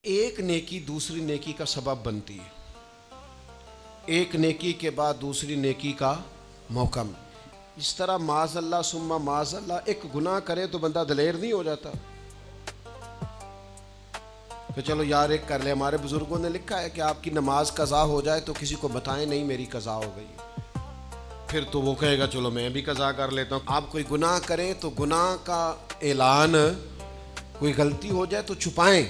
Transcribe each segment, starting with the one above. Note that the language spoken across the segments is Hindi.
एक नेकी दूसरी नेकी का सबब बनती है। एक नेकी के बाद दूसरी नेकी का मौका मिले। इस तरह माज़अल्लाह सुम्मा माज़अल्लाह एक गुनाह करे तो बंदा दलेर नहीं हो जाता कि चलो यार एक कर ले। हमारे बुजुर्गों ने लिखा है कि आपकी नमाज कज़ा हो जाए तो किसी को बताएं नहीं मेरी कज़ा हो गई, फिर तो वो कहेगा चलो मैं भी कज़ा कर लेता हूँ। आप कोई गुनाह करें तो गुनाह का ऐलान, कोई गलती हो जाए तो छुपाएं,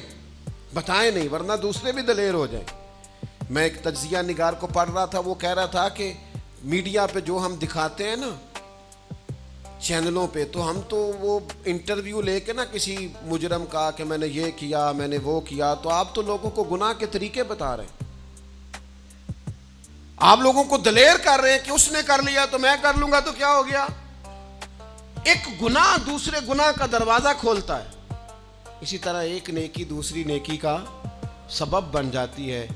बताएं नहीं, वरना दूसरे भी दलेर हो जाए। मैं एक तज्जिया निगार को पढ़ रहा था, वो कह रहा था कि मीडिया पे जो हम दिखाते हैं ना चैनलों पे, तो हम तो वो इंटरव्यू लेके ना किसी मुजरम का कि मैंने ये किया मैंने वो किया, तो आप तो लोगों को गुनाह के तरीके बता रहे हैं, आप लोगों को दलेर कर रहे हैं कि उसने कर लिया तो मैं कर लूंगा तो क्या हो गया। एक गुनाह दूसरे गुनाह का दरवाजा खोलता है। इसी तरह एक नेकी दूसरी नेकी का सबब बन जाती है।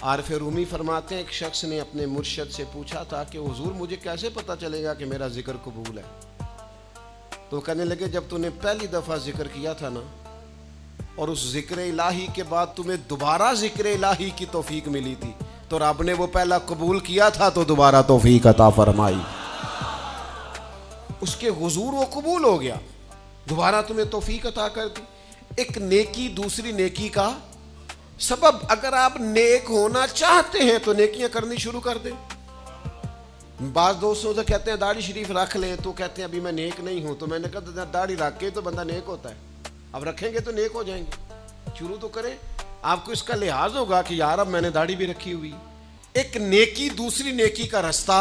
आरिफ रूमी फरमाते हैं एक शख्स ने अपने मुर्शद से पूछा था कि हुजूर मुझे कैसे पता चलेगा कि मेरा जिक्र कबूल है। तो कहने लगे जब तूने पहली दफ़ा जिक्र किया था ना और उस जिक्र इलाही के बाद तुम्हें दोबारा जिक्र इलाही की तौफीक मिली थी तो रब ने वो पहला कबूल किया था तो दोबारा तौफीक अता फरमाई, उसके हुजूर वो कबूल हो गया, दोबारा तुम्हें तौफीक अता कर दी। एक नेकी दूसरी नेकी का सबब। अगर आप नेक होना चाहते हैं तो नेकियां करनी शुरू कर दें। बाज़ दोस्तों से कहते हैं दाढ़ी शरीफ रख लें, तो कहते हैं अभी मैं नेक नहीं हूं। तो मैंने कहा दाढ़ी रख के तो बंदा नेक होता है, अब रखेंगे तो नेक हो जाएंगे। शुरू तो करें, आपको इसका लिहाज होगा कि यार अब मैंने दाढ़ी भी रखी हुई। एक नेकी दूसरी नेकी का रास्ता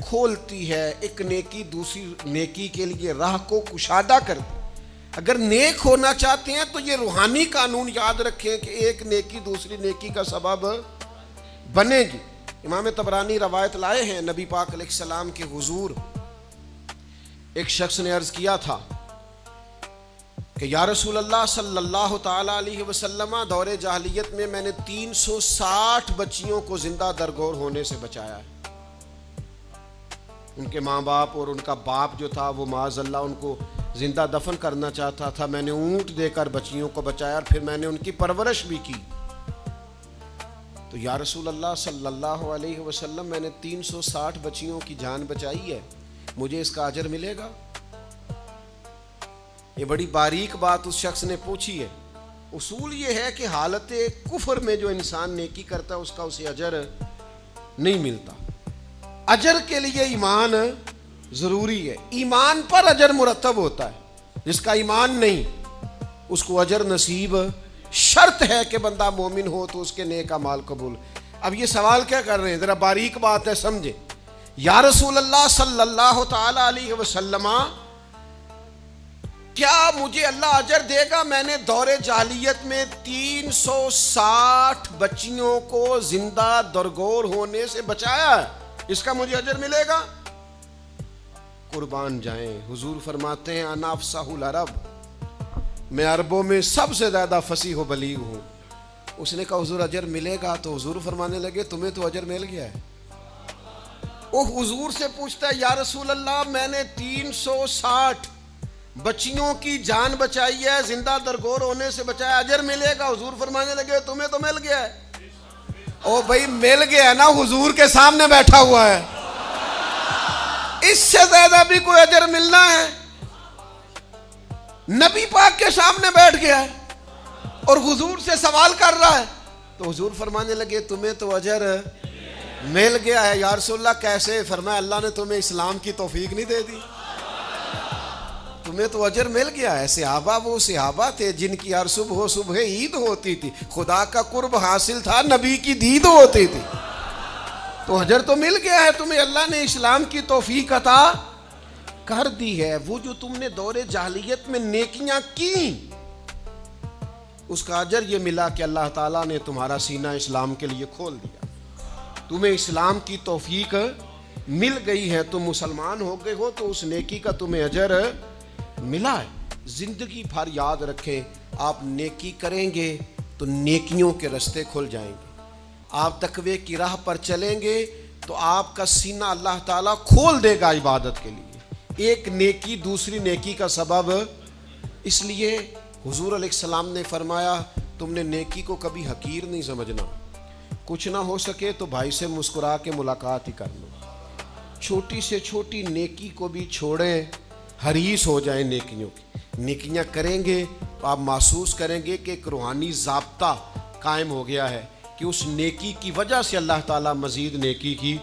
खोलती है, एक नेकी दूसरी नेकी के लिए राह को कुशादा करती है। अगर नेक होना चाहते हैं तो ये रूहानी कानून याद रखें कि एक नेकी दूसरी नेकी का सबब बनेगी। इमाम तबरानी रवायत लाए हैं, नबी पाक अलैहिस्सलाम के हुजूर एक शख्स ने अर्ज किया था कि या रसूल अल्लाह सल्लल्लाहु ताला अलैहि वसल्लम, दौरे जाहिलियत में मैंने 360 बच्चियों को जिंदा दरगोर होने से बचाया है। उनके माँ बाप और उनका बाप जो था वो माज़अल्लाह उनको जिंदा दफन करना चाहता था, मैंने ऊंट देकर बच्चियों को बचाया और फिर मैंने उनकी परवरिश भी की। तो या रसूल अल्लाह सल्लल्लाहु अलैहि वसल्लम, मैंने 360 बच्चियों की जान बचाई है, मुझे इसका अजर मिलेगा? ये बड़ी बारीक बात उस शख्स ने पूछी है। उसूल ये है कि हालत कुफर में जो इंसान नेकी करता है उसका उसे अजर नहीं मिलता। अजर के लिए ईमान जरूरी है, ईमान पर अजर मुरतब होता है। जिसका ईमान नहीं उसको अजर नसीब शर्त है कि बंदा मोमिन हो तो उसके नेक अमाल कबूल। अब ये सवाल क्या कर रहे हैं, जरा बारीक बात है समझे। या रसूल अल्लाह सल्लल्लाहु ताला अलैहि वसल्लम, क्या मुझे अल्लाह अजर देगा? मैंने दौरे जाहिलियत में 360 बच्चियों को जिंदा दरगोर होने से बचाया है, इसका मुझे अजर मिलेगा? कुर्बान जाएं, हुजूर फरमाते हैं अना अफ़साहुल अरब, मैं अरबों में सबसे ज्यादा फसीह व बलीग हूं। उसने कहा हुजूर अजर मिलेगा? तो हुजूर फरमाने लगे तुम्हें तो अजर मिल गया है। वो हुजूर से पूछता है या रसूल अल्लाह, मैंने 360 बच्चियों की जान बचाई है, जिंदा दरगोर होने से बचाया, अजर मिलेगा? हुजूर फरमाने लगे तुम्हें तो मिल गया है। ओ भाई मिल गया ना, हुजूर के सामने बैठा हुआ है, इससे ज्यादा भी कोई अजर मिलना है? नबी पाक के सामने बैठ गया है और हुजूर से सवाल कर रहा है। तो हुजूर फरमाने लगे तुम्हें तो अजर मिल गया है। या रसूलल्लाह कैसे? फरमाया अल्लाह ने तुम्हें इस्लाम की तौफीक नहीं दे दी, तुम्हें तो अजर मिल गया है। सहाबा वो सहाबा थे जिनकी हर सुबह सुबह ईद होती थी, खुदा का कुर्ब हासिल था, नबी की दीद होती थी, तो अजर तो मिल गया है तुम्हें, अल्लाह ने इस्लाम की तौफीक अता कर दी है। वो जो तुमने दौरे जाहिलियत में नेकियां की उसका अजर ये मिला कि अल्लाह ताला ने तुम्हारा सीना इस्लाम के लिए खोल दिया, तुम्हें इस्लाम की तौफीक मिल गई है, तुम मुसलमान हो गए हो, तो उस नेकी का तुम्हें अजर मिला है। जिंदगी भर याद रखें, आप नेकी करेंगे तो नेकियों के रास्ते खुल जाएंगे। आप तकवे की राह पर चलेंगे तो आपका सीना अल्लाह ताला खोल देगा इबादत के लिए। एक नेकी दूसरी नेकी का सबब। इसलिए हुजूर अलैहिस्सलाम ने फरमाया तुमने नेकी को कभी हकीर नहीं समझना। कुछ ना हो सके तो भाई से मुस्कुरा के मुलाकात ही कर लो। छोटी से छोटी नेकी को भी छोड़ें, हरीस हो जाए नेकियों की। नेकियां करेंगे तो आप महसूस करेंगे कि एक रूहानी ज़ाब्ता कायम हो गया है कि उस नेकी की वजह से अल्लाह ताला मज़ीद नेकी की